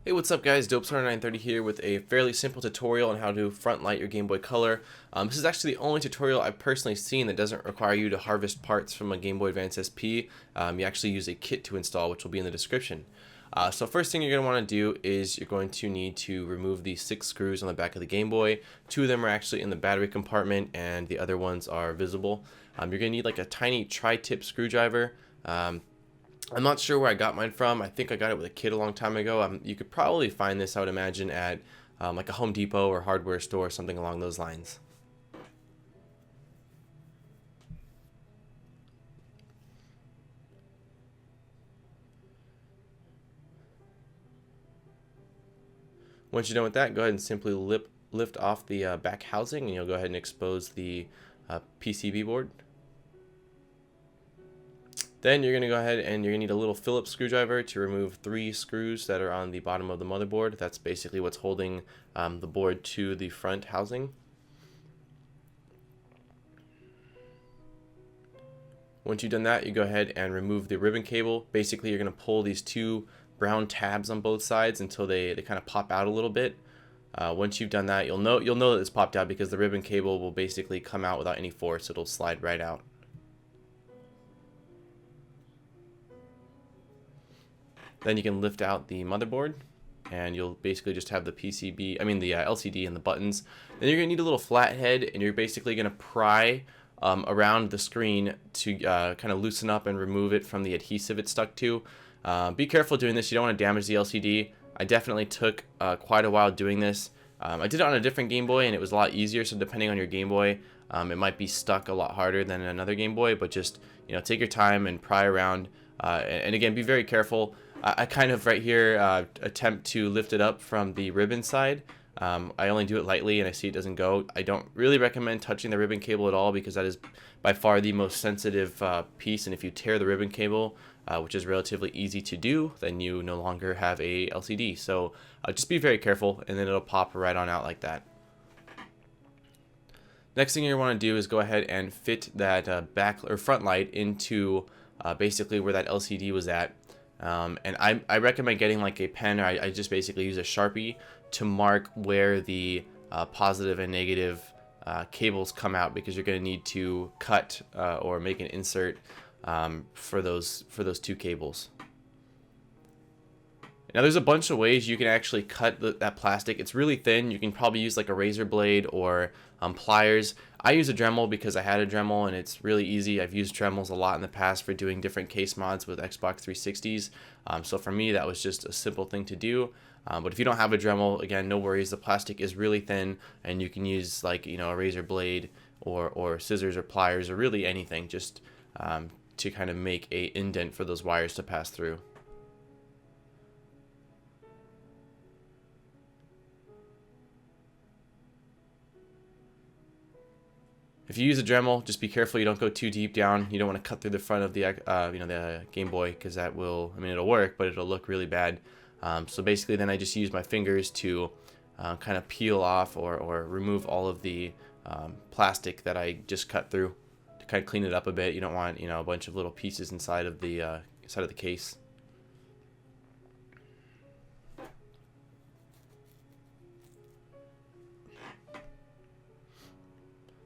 Hey, what's up guys? Dopestar930 here with a fairly simple tutorial on how to front light your Game Boy Color. This is actually the only tutorial I've personally seen that doesn't require you to harvest parts from a Game Boy Advance SP. You actually use a kit to install, which will be in the description. So first thing you're going to want to do is you're going to need to remove the 6 screws on the back of the Game Boy. 2 of them are actually in the battery compartment and the other ones are visible. You're going to need like a tiny tri-tip screwdriver. I'm not sure where I got mine from. I think I got it with a kid a long time ago. You could probably find this, I would imagine, at like a Home Depot or hardware store, something along those lines. Once you're done with that, go ahead and simply lift off the back housing, and you'll go ahead and expose the PCB board. Then you're going to go ahead and you're going to need a little Phillips screwdriver to remove 3 screws that are on the bottom of the motherboard. That's basically what's holding the board to the front housing. Once you've done that, you go ahead and remove the ribbon cable. Basically, you're going to pull these 2 brown tabs on both sides until they kind of pop out a little bit. Once you've done that, you'll know that it's popped out because the ribbon cable will basically come out without any force. It'll slide right out. Then you can lift out the motherboard, and you'll basically just have the LCD and the buttons. Then you're gonna need a little flathead, and you're basically gonna pry around the screen to kind of loosen up and remove it from the adhesive it's stuck to. Be careful doing this. You don't want to damage the LCD. I definitely took quite a while doing this. I did it on a different Game Boy, and it was a lot easier. So depending on your Game Boy, it might be stuck a lot harder than another Game Boy. But just take your time and pry around. And again, be very careful. I kind of right here attempt to lift it up from the ribbon side. I only do it lightly and I see it doesn't go. I don't really recommend touching the ribbon cable at all because that is by far the most sensitive piece, and if you tear the ribbon cable, which is relatively easy to do, then you no longer have a LCD. So just be very careful, and then it'll pop right on out like that. Next thing you want to do is go ahead and fit that back or front light into basically where that LCD was at. And I recommend getting like a pen, or I just basically use a Sharpie to mark where the positive and negative cables come out, because you're going to need to cut or make an insert for those 2 cables. Now there's a bunch of ways you can actually cut that plastic. It's really thin. You can probably use like a razor blade or pliers. I use a Dremel because I had a Dremel and it's really easy. I've used Dremels a lot in the past for doing different case mods with Xbox 360s. So for me, that was just a simple thing to do. But if you don't have a Dremel, again, no worries. The plastic is really thin, and you can use like a razor blade or scissors or pliers or really anything, just to kind of make a indent for those wires to pass through. If you use a Dremel, just be careful you don't go too deep down. You don't want to cut through the front of the the Game Boy, because that will, it'll work, but it'll look really bad. So basically then I just use my fingers to kind of peel off or remove all of the plastic that I just cut through, to kind of clean it up a bit. You don't want a bunch of little pieces inside of the case.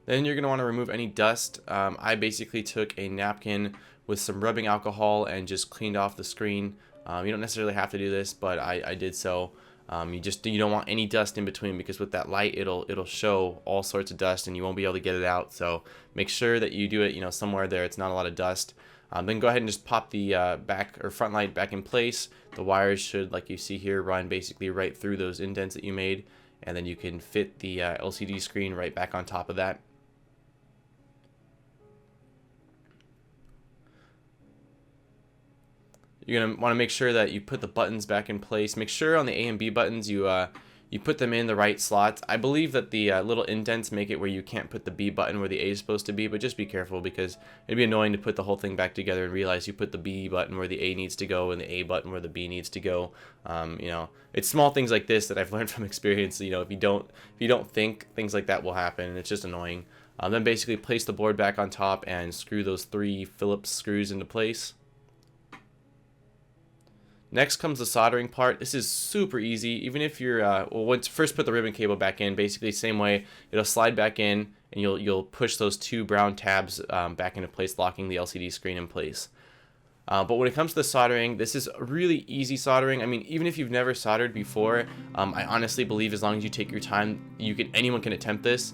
Then you're going to want to remove any dust. I basically took a napkin with some rubbing alcohol and just cleaned off the screen. You don't necessarily have to do this, but I did so. You don't want any dust in between, because with that light it'll show all sorts of dust and you won't be able to get it out. So make sure that you do it somewhere there it's not a lot of dust. Then go ahead and just pop the back or front light back in place. The wires should, like you see here, run basically right through those indents that you made, and then you can fit the LCD screen right back on top of that. You're going to want to make sure that you put the buttons back in place. Make sure on the A and B buttons you put them in the right slots. I believe that the little indents make it where you can't put the B button where the A is supposed to be, but just be careful, because it'd be annoying to put the whole thing back together and realize you put the B button where the A needs to go and the A button where the B needs to go. It's small things like this that I've learned from experience. If you don't think, things like that will happen, and it's just annoying. Then basically place the board back on top and screw those 3 Phillips screws into place. Next comes the soldering part. This is super easy. Even if you're, once first put the ribbon cable back in, basically same way, it'll slide back in, and you'll push those two brown tabs back into place, locking the LCD screen in place. But when it comes to the soldering, this is really easy soldering. I mean, even if you've never soldered before, I honestly believe as long as you take your time, anyone can attempt this.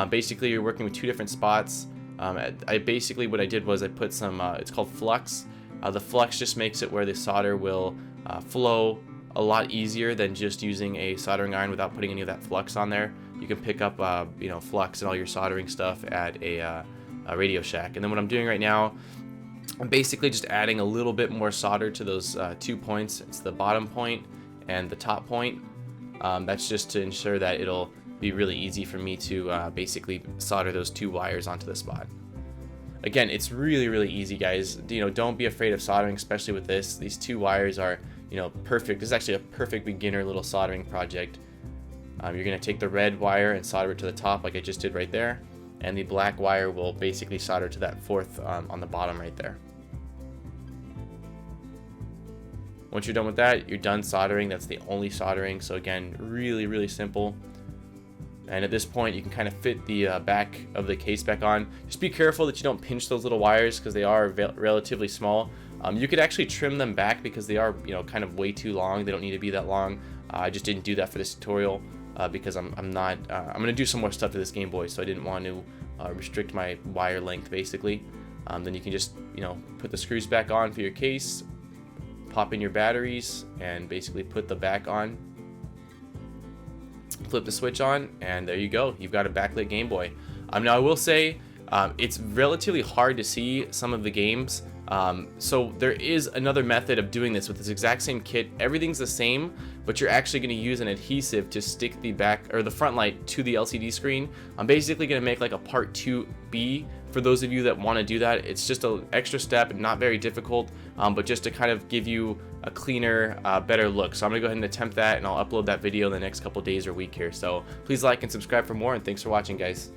Basically, you're working with two different spots. What I did was I put some, it's called flux. The flux just makes it where the solder will flow a lot easier than just using a soldering iron without putting any of that flux on there. You can pick up, flux and all your soldering stuff at a Radio Shack. And then what I'm doing right now, I'm basically just adding a little bit more solder to those 2 points. It's the bottom point and the top point. That's just to ensure that it'll be really easy for me to basically solder those two wires onto the spot. Again, it's really, really easy, guys. Don't be afraid of soldering, especially with this. These two wires are, perfect. This is actually a perfect beginner little soldering project. You're gonna take the red wire and solder it to the top like I just did right there. And the black wire will basically solder to that fourth on the bottom right there. Once you're done with that, you're done soldering. That's the only soldering. So again, really, really simple. And at this point, you can kind of fit the back of the case back on. Just be careful that you don't pinch those little wires because they are relatively small. You could actually trim them back because they are, kind of way too long. They don't need to be that long. I just didn't do that for this tutorial. Because I'm gonna do some more stuff to this Game Boy, so I didn't want to restrict my wire length basically. Then you can just put the screws back on for your case, pop in your batteries, and basically put the back on, flip the switch on, and there you go. You've got a backlit Game Boy. Now I will say it's relatively hard to see some of the games. So there is another method of doing this with this exact same kit. Everything's the same, but you're actually going to use an adhesive to stick the back or the front light to the LCD screen. I'm basically going to make like a part 2B for those of you that want to do that. It's just an extra step, not very difficult, but just to kind of give you a cleaner, better look. So I'm going to go ahead and attempt that, and I'll upload that video in the next couple days or week here. So please like and subscribe for more, and thanks for watching, guys.